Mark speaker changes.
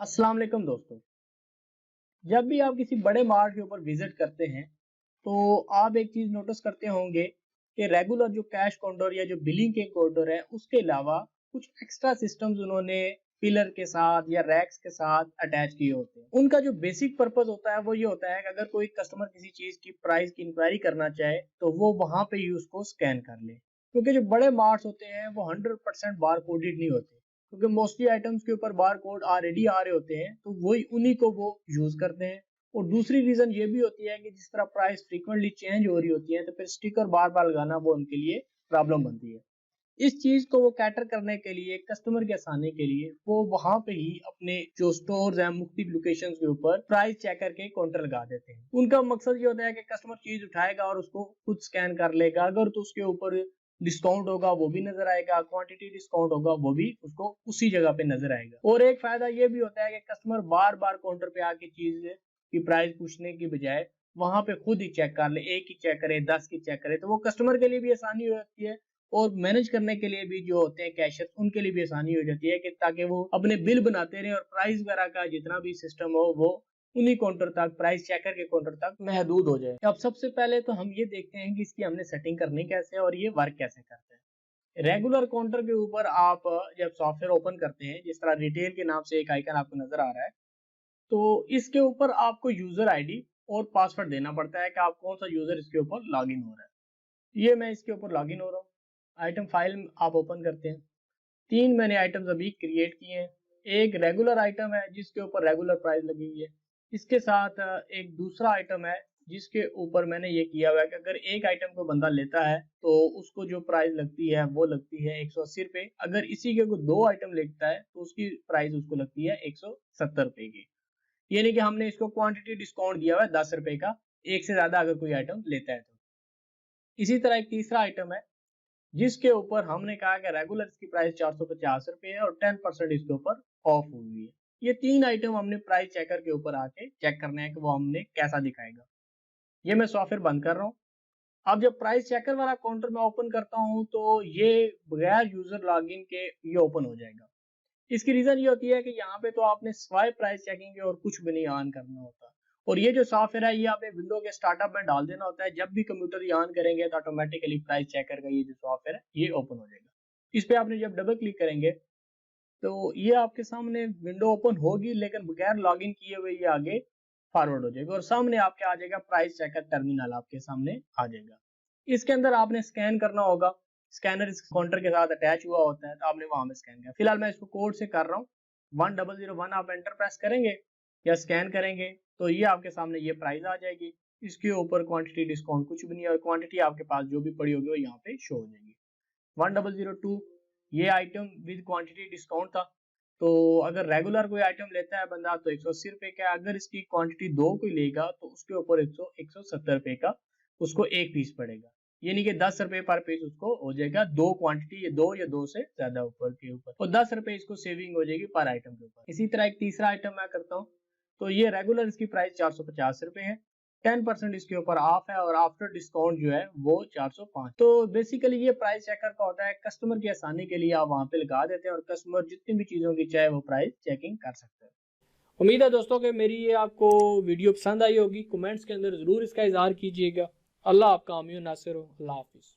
Speaker 1: अस्सलाम वालेकुम दोस्तों। जब भी आप किसी बड़े मार्ट के ऊपर विजिट करते हैं तो आप एक चीज नोटिस करते होंगे कि रेगुलर जो कैश काउंटर या जो बिलिंग के काउंटर है उसके अलावा कुछ एक्स्ट्रा सिस्टम्स उन्होंने पिलर के साथ या रैक्स के साथ अटैच किए होते हैं। उनका जो बेसिक पर्पस होता है वो ये होता है कि अगर कोई कस्टमर किसी चीज की प्राइस की इंक्वायरी करना चाहे तो वो वहां पे ही उसको स्कैन कर ले, क्योंकि जो बड़े मार्ट्स होते हैं वो 100% बार कोडेड नहीं होते, क्योंकि मोस्टली आइटम्स के ऊपर बार कोड ऑलरेडी आ रहे होते हैं तो वही उन्हीं को वो यूज करते हैं। और दूसरी रीजन ये भी होती है कि जिस तरह प्राइस फ्रीक्वेंटली चेंज हो रही होती है तो फिर स्टिकर बार बार लगाना वो उनके लिए प्रॉब्लम बनती है। इस चीज को वो कैटर करने के लिए, कस्टमर के आसानी के लिए, वो वहां पे ही अपने जो स्टोर्स हैं मुख्तलिफ लोकेशंस के ऊपर प्राइस चेकर के काउंटर लगा देते हैं। उनका मकसद ये होता है कि कस्टमर चीज उठाएगा और उसको खुद स्कैन कर लेगा, अगर तो उसके ऊपर डिस्काउंट होगा वो भी नजर आएगा, क्वांटिटी डिस्काउंट होगा वो भी उसको उसी जगह पे नजर आएगा। और एक फायदा ये भी होता है कि कस्टमर बार बार काउंटर पे आके चीज की प्राइस पूछने की बजाय वहां पे खुद ही चेक कर ले, एक ही चेक करे, 10 की चेक करे, तो वो कस्टमर के लिए भी आसानी हो जाती है और मैनेज करने के लिए भी जो होते हैं कैशियर उनके लिए भी आसानी हो जाती है कि ताकि वो अपने बिल बनाते रहे और प्राइस वगैरह का जितना भी सिस्टम हो वो उन्हीं काउंटर तक, प्राइस चेकर के काउंटर तक महदूद हो जाए। अब सबसे पहले तो हम ये देखते हैं कि इसकी हमने सेटिंग करनी कैसे है और ये वर्क कैसे करता है। रेगुलर काउंटर के ऊपर आप जब सॉफ्टवेयर ओपन करते हैं, जिस तरह रिटेल के नाम से एक आइकन आपको नजर आ रहा है, तो इसके ऊपर आपको यूजर आईडी और पासवर्ड देना पड़ता है कि आप कौन सा यूजर इसके ऊपर लॉग इन हो रहा है। ये मैं इसके ऊपर लॉग इन हो रहा हूँ। आइटम फाइल आप ओपन करते हैं। 3 मैंने आइटम्स अभी क्रिएट किए हैं। एक रेगुलर आइटम है जिसके ऊपर रेगुलर प्राइस लगी हुई है। इसके साथ एक दूसरा आइटम है जिसके ऊपर मैंने ये किया हुआ है कि अगर एक आइटम को बंदा लेता है तो उसको जो प्राइस लगती है वो लगती है 180 रुपये। अगर इसी के कोई 2 आइटम लेता है तो उसकी प्राइस उसको लगती है 170 रुपये की। यानी कि हमने इसको क्वांटिटी डिस्काउंट दिया हुआ है 10 रुपये का, एक से ज्यादा अगर कोई आइटम लेता है तो। इसी तरह एक तीसरा आइटम है जिसके ऊपर हमने कहा कि रेगुलर इसकी प्राइस 450 रुपये है और 10% इसके ऊपर ऑफ हुई है। ये 3 आइटम हमने प्राइस चेकर के ऊपर आके चेक करना है कि वो हमने कैसा दिखाएगा। ये मैं सॉफ्टवेयर बंद कर रहा हूँ। अब जब प्राइस चेकर वाला काउंटर मैं ओपन करता हूँ तो ये बगैर यूजर लॉगिन के ये ओपन हो जाएगा। इसकी रीजन ये होती है कि यहाँ पे तो आपने स्वाइप प्राइस चेकिंग के और कुछ भी नहीं ऑन करना होता। और ये जो सॉफ्टवेयर है ये आपने विंडो के स्टार्टअप में डाल देना होता है। जब भी कंप्यूटर ये ऑन करेंगे तो ऑटोमेटिकली प्राइस चेकर का ये जो सॉफ्टवेयर है ये ओपन हो जाएगा। इस पे आपने जब डबल क्लिक करेंगे तो ये आपके सामने विंडो ओपन होगी, लेकिन बगैर लॉगिन किए हुए ये आगे फॉरवर्ड हो जाएगा और सामने आपके आ जाएगा प्राइस चेकर टर्मिनल आपके सामने आ जाएगा। इसके अंदर आपने स्कैन करना होगा। स्कैनर इस काउंटर के साथ अटैच हुआ होता है तो आपने वहां में स्कैन किया। फिलहाल मैं इसको कोड से कर रहा हूँ। 1001 आप एंटर प्रेस करेंगे या स्कैन करेंगे तो ये आपके सामने ये प्राइस आ जाएगी। इसके ऊपर क्वांटिटी डिस्काउंट कुछ भी नहीं है और क्वांटिटी आपके पास जो भी पड़ी होगी वो यहाँ पे शो हो जाएगी। 1002 ये आइटम विद क्वांटिटी डिस्काउंट था। तो अगर रेगुलर कोई आइटम लेता है बंदा तो 180 रुपये का, अगर इसकी क्वांटिटी 2 कोई लेगा तो उसके ऊपर 170 रुपये का उसको एक पीस पड़ेगा। यानी कि 10 रुपये पर पीस उसको हो जाएगा। 2 क्वांटिटी, ये 2 या 2 से ज्यादा ऊपर के ऊपर, और 10 रुपये इसको सेविंग हो जाएगी पर आइटम के ऊपर। इसी तरह एक तीसरा आइटम मैं करता हूँ। तो ये रेगुलर इसकी प्राइस 450 रुपये है। 10% इसके ऊपर ऑफ है और आफ्टर डिस्काउंट जो है वो 405। तो बेसिकली ये प्राइस चेकर का होता है। कस्टमर की आसानी के लिए आप वहां पे लगा देते हैं और कस्टमर जितनी भी चीजों की चाहे वो प्राइस चेकिंग कर सकते हैं। उम्मीद है दोस्तों कि मेरी ये आपको वीडियो पसंद आई होगी। कमेंट्स के अंदर जरूर इसका इजहार कीजिएगा। अल्लाह आपका आमीन नासिर हो। अल्लाह हाफिज।